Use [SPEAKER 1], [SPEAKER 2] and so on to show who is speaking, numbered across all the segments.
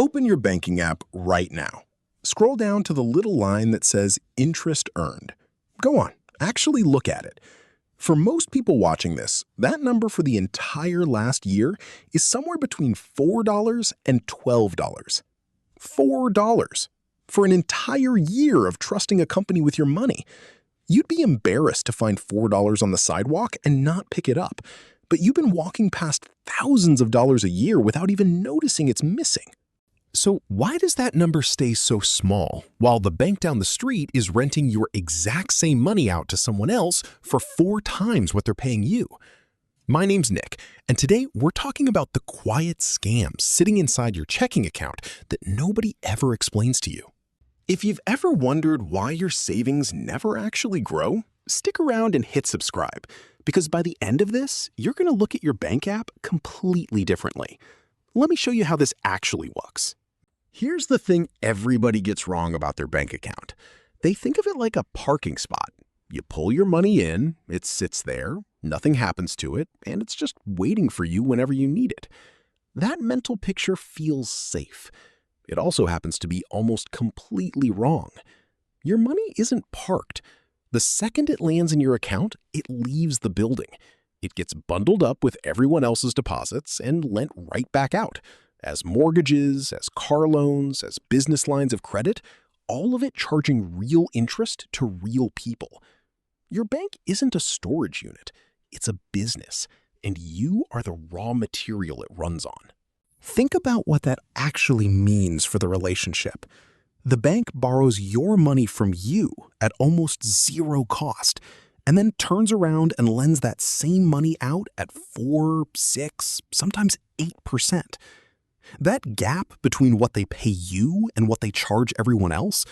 [SPEAKER 1] Open your banking app right now. Scroll down to the little line that says Interest Earned. Go on, actually look at it. For most people watching this, that number for the entire last year is somewhere between $4 and $12. $4 for an entire year of trusting a company with your money. You'd be embarrassed to find $4 on the sidewalk and not pick it up, but you've been walking past thousands of dollars a year without even noticing it's missing.
[SPEAKER 2] So why does that number stay so small while the bank down the street is renting your exact same money out to someone else for 4 times what they're paying you? My name's Nick, and today we're talking about the quiet scams sitting inside your checking account that nobody ever explains to you.
[SPEAKER 1] If you've ever wondered why your savings never actually grow, stick around and hit subscribe, because by the end of this, you're going to look at your bank app completely differently. Let me show you how this actually works. Here's the thing everybody gets wrong about their bank account. They think of it like a parking spot. You pull your money in, it sits there, nothing happens to it, and it's just waiting for you whenever you need it. That mental picture feels safe. It also happens to be almost completely wrong. Your money isn't parked. The second it lands in your account, it leaves the building. It gets bundled up with everyone else's deposits and lent right back out. As mortgages, as car loans, as business lines of credit, all of it charging real interest to real people. Your bank isn't a storage unit, it's a business, and you are the raw material it runs on. Think about what that actually means for the relationship. The bank borrows your money from you at almost zero cost, and then turns around and lends that same money out at 4, 6, sometimes 8%. That gap between what they pay you and what they charge everyone else,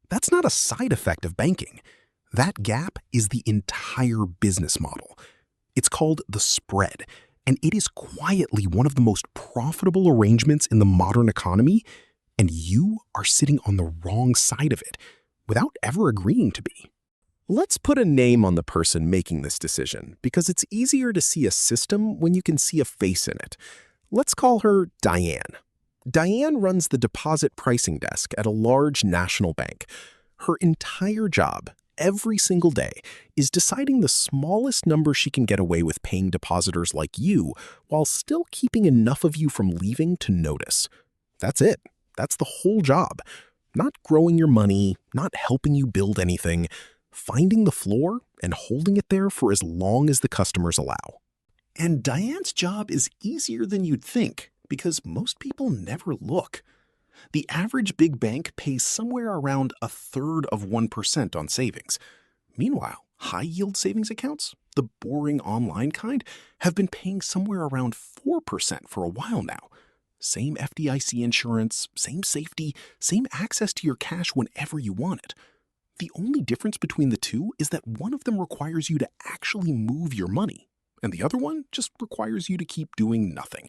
[SPEAKER 1] that's not a side effect of banking. That gap is the entire business model. It's called the spread, and it is quietly one of the most profitable arrangements in the modern economy, and you are sitting on the wrong side of it without ever agreeing to be. Let's put a name on the person making this decision, because it's easier to see a system when you can see a face in it. Let's call her Diane. Diane runs the deposit pricing desk at a large national bank. Her entire job, every single day, is deciding the smallest number she can get away with paying depositors like you while still keeping enough of you from leaving to notice. That's it. That's the whole job. Not growing your money, not helping you build anything, finding the floor and holding it there for as long as the customers allow. And Diane's job is easier than you'd think because most people never look. The average big bank pays somewhere around 1/3 of 1% on savings. Meanwhile, high-yield savings accounts, the boring online kind, have been paying somewhere around 4% for a while now. Same FDIC insurance, same safety, same access to your cash whenever you want it. The only difference between the two is that one of them requires you to actually move your money, and the other one just requires you to keep doing nothing,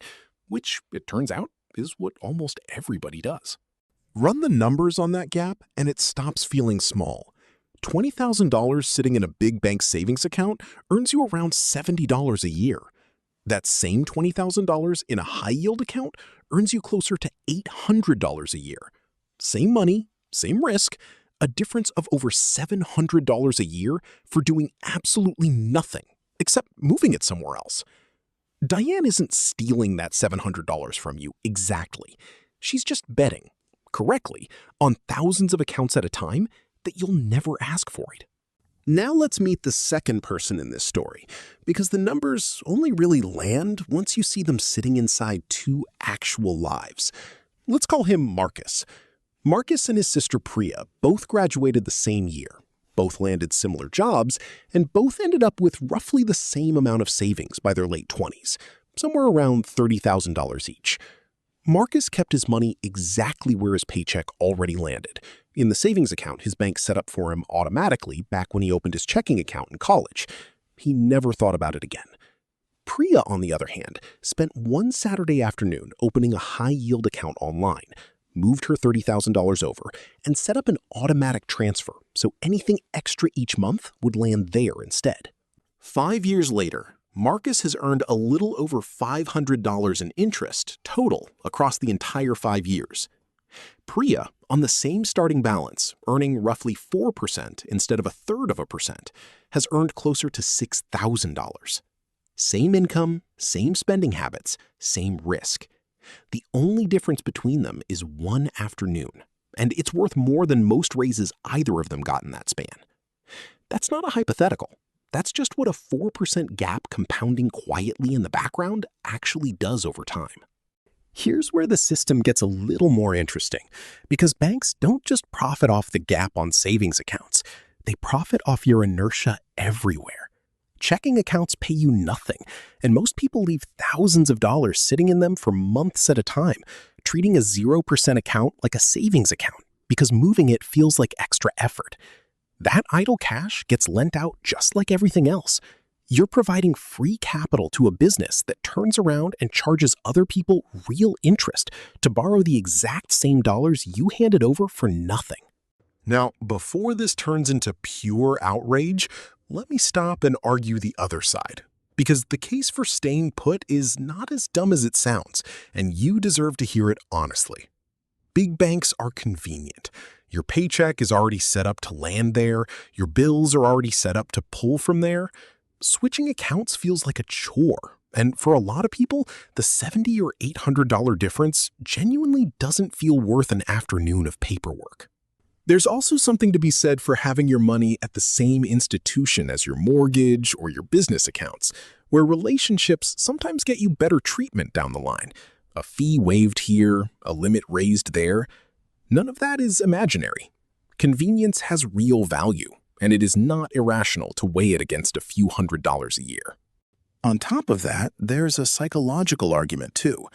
[SPEAKER 1] which, it turns out, is what almost everybody does. Run the numbers on that gap and it stops feeling small. $20,000 sitting in a big bank savings account earns you around $70 a year. That same $20,000 in a high-yield account earns you closer to $800 a year. Same money, same risk, a difference of over $700 a year for doing absolutely nothing except moving it somewhere else. Diane isn't stealing that $700 from you exactly. She's just betting, correctly, on thousands of accounts at a time that you'll never ask for it. Now let's meet the second person in this story, because the numbers only really land once you see them sitting inside 2 actual lives. Let's call him Marcus. Marcus and his sister Priya both graduated the same year. Both landed similar jobs, and both ended up with roughly the same amount of savings by their late 20s, somewhere around $30,000 each. Marcus kept his money exactly where his paycheck already landed, in the savings account his bank set up for him automatically back when he opened his checking account in college. He never thought about it again. Priya, on the other hand, spent one Saturday afternoon opening a high-yield account online, moved her $30,000 over, and set up an automatic transfer so anything extra each month would land there instead. 5 years later, Marcus has earned a little over $500 in interest total across the entire 5 years. Priya, on the same starting balance, earning roughly 4% instead of 1/3%, has earned closer to $6,000. Same income, same spending habits, same risk. The only difference between them is one afternoon, and it's worth more than most raises either of them got in that span. That's not a hypothetical. That's just what a 4% gap compounding quietly in the background actually does over time. Here's where the system gets a little more interesting, because banks don't just profit off the gap on savings accounts. They profit off your inertia everywhere. Checking accounts pay you nothing, and most people leave thousands of dollars sitting in them for months at a time, treating a 0% account like a savings account because moving it feels like extra effort. That idle cash gets lent out just like everything else. You're providing free capital to a business that turns around and charges other people real interest to borrow the exact same dollars you handed over for nothing. Now, before this turns into pure outrage, let me stop and argue the other side. Because the case for staying put is not as dumb as it sounds, and you deserve to hear it honestly. Big banks are convenient. Your paycheck is already set up to land there, your bills are already set up to pull from there. Switching accounts feels like a chore, and for a lot of people, the $70 or $800 difference genuinely doesn't feel worth an afternoon of paperwork. There's also something to be said for having your money at the same institution as your mortgage or your business accounts, where relationships sometimes get you better treatment down the line. A fee waived here, a limit raised there. None of that is imaginary. Convenience has real value, and it is not irrational to weigh it against a few $100s a year. On top of that, there's a psychological argument too.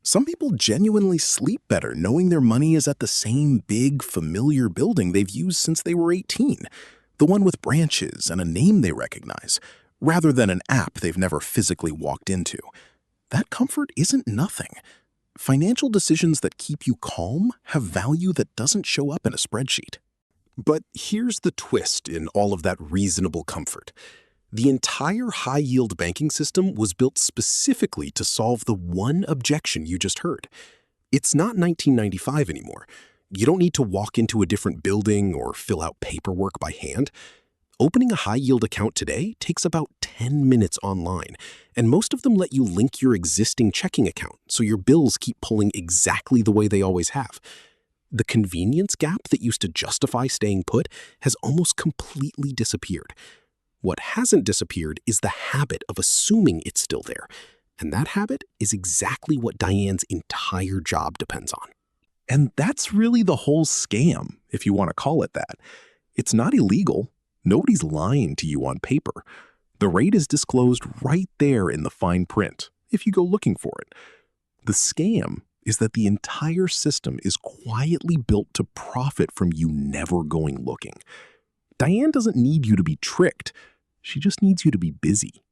[SPEAKER 1] Some people genuinely sleep better knowing their money is at the same big, familiar building they've used since they were 18, the one with branches and a name they recognize, rather than an app they've never physically walked into. That comfort isn't nothing. Financial decisions that keep you calm have value that doesn't show up in a spreadsheet. But here's the twist in all of that reasonable comfort. The entire high-yield banking system was built specifically to solve the one objection you just heard. It's not 1995 anymore. You don't need to walk into a different building or fill out paperwork by hand. Opening a high-yield account today takes about 10 minutes online, and most of them let you link your existing checking account so your bills keep pulling exactly the way they always have. The convenience gap that used to justify staying put has almost completely disappeared. What hasn't disappeared is the habit of assuming it's still there, and that habit is exactly what Diane's entire job depends on. And that's really the whole scam, if you want to call it that. It's not illegal. Nobody's lying to you on paper. The rate is disclosed right there in the fine print, if you go looking for it. The scam is that the entire system is quietly built to profit from you never going looking. Diane doesn't need you to be tricked. She just needs you to be busy.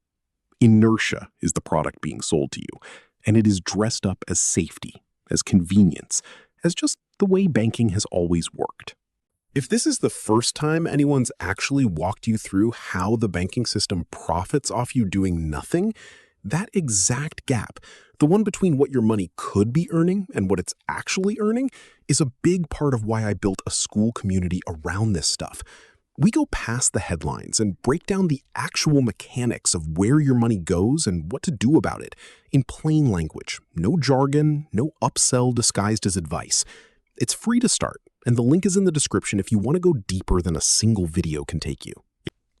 [SPEAKER 1] Inertia is the product being sold to you, and it is dressed up as safety, as convenience, as just the way banking has always worked. If this is the first time anyone's actually walked you through how the banking system profits off you doing nothing, that exact gap, the one between what your money could be earning and what it's actually earning, is a big part of why I built a school community around this stuff. We go past the headlines and break down the actual mechanics of where your money goes and what to do about it in plain language. No jargon, no upsell disguised as advice. It's free to start, and the link is in the description if you want to go deeper than a single video can take you.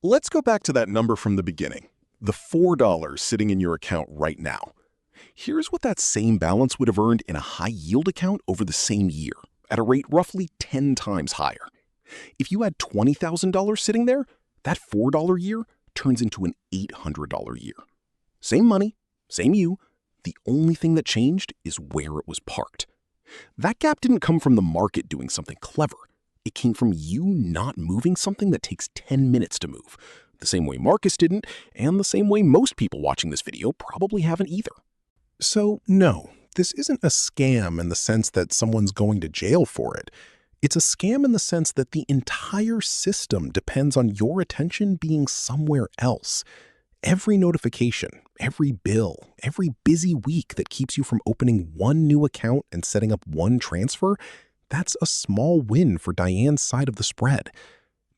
[SPEAKER 1] Let's go back to that number from the beginning, the $4 sitting in your account right now. Here's what that same balance would have earned in a high-yield account over the same year, at a rate roughly 10 times higher. If you had $20,000 sitting there, that $4 year turns into an $800 year. Same money, same you. The only thing that changed is where it was parked. That gap didn't come from the market doing something clever. It came from you not moving something that takes 10 minutes to move, the same way Marcus didn't, and the same way most people watching this video probably haven't either. So no, this isn't a scam in the sense that someone's going to jail for it. It's a scam in the sense that the entire system depends on your attention being somewhere else.
[SPEAKER 2] Every notification, every bill, every busy week that keeps you from opening one new account and setting up one transfer, that's a small win for Diane's side of the spread.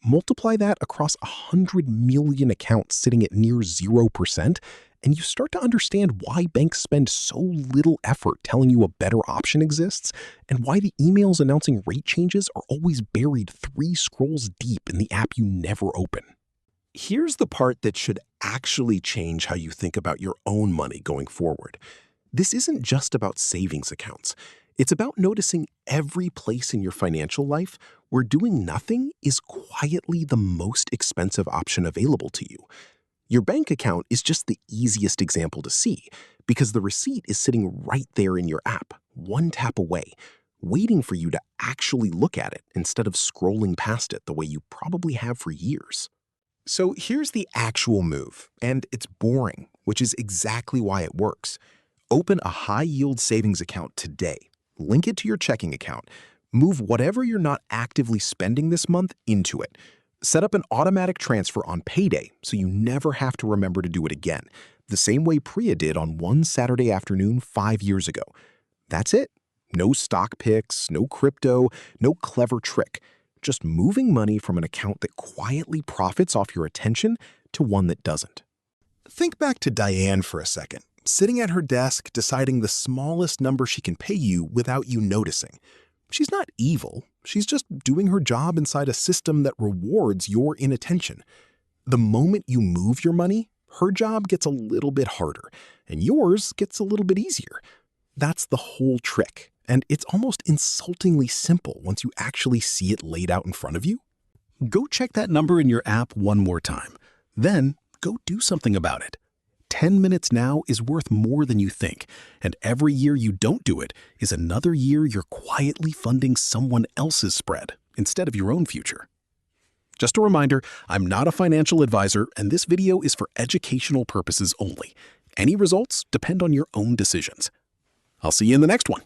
[SPEAKER 2] Multiply that across 100 million accounts sitting at near 0%, and you start to understand why banks spend so little effort telling you a better option exists, and why the emails announcing rate changes are always buried 3 scrolls deep in the app you never open.
[SPEAKER 1] Here's the part that should actually change how you think about your own money going forward. This isn't just about savings accounts. It's about noticing every place in your financial life where doing nothing is quietly the most expensive option available to you. Your bank account is just the easiest example to see because the receipt is sitting right there in your app, one tap away, waiting for you to actually look at it instead of scrolling past it the way you probably have for years.
[SPEAKER 2] So here's the actual move, and it's boring, which is exactly why it works. Open a high-yield savings account today. Link it to your checking account. Move whatever you're not actively spending this month into it. Set up an automatic transfer on payday so you never have to remember to do it again, the same way Priya did on one Saturday afternoon 5 years ago. That's it. No stock picks, no crypto, no clever trick. Just moving money from an account that quietly profits off your attention to one that doesn't. Think back to Diane for a second, sitting at her desk deciding the smallest number she can pay you without you noticing. She's not evil. She's just doing her job inside a system that rewards your inattention. The moment you move your money, her job gets a little bit harder, and yours gets a little bit easier. That's the whole trick. And it's almost insultingly simple once you actually see it laid out in front of you. Go check that number in your app one more time. Then go do something about it. 10 minutes now is worth more than you think, and every year you don't do it is another year you're quietly funding someone else's spread instead of your own future. Just a reminder, I'm not a financial advisor, and this video is for educational purposes only. Any results depend on your own decisions. I'll see you in the next one.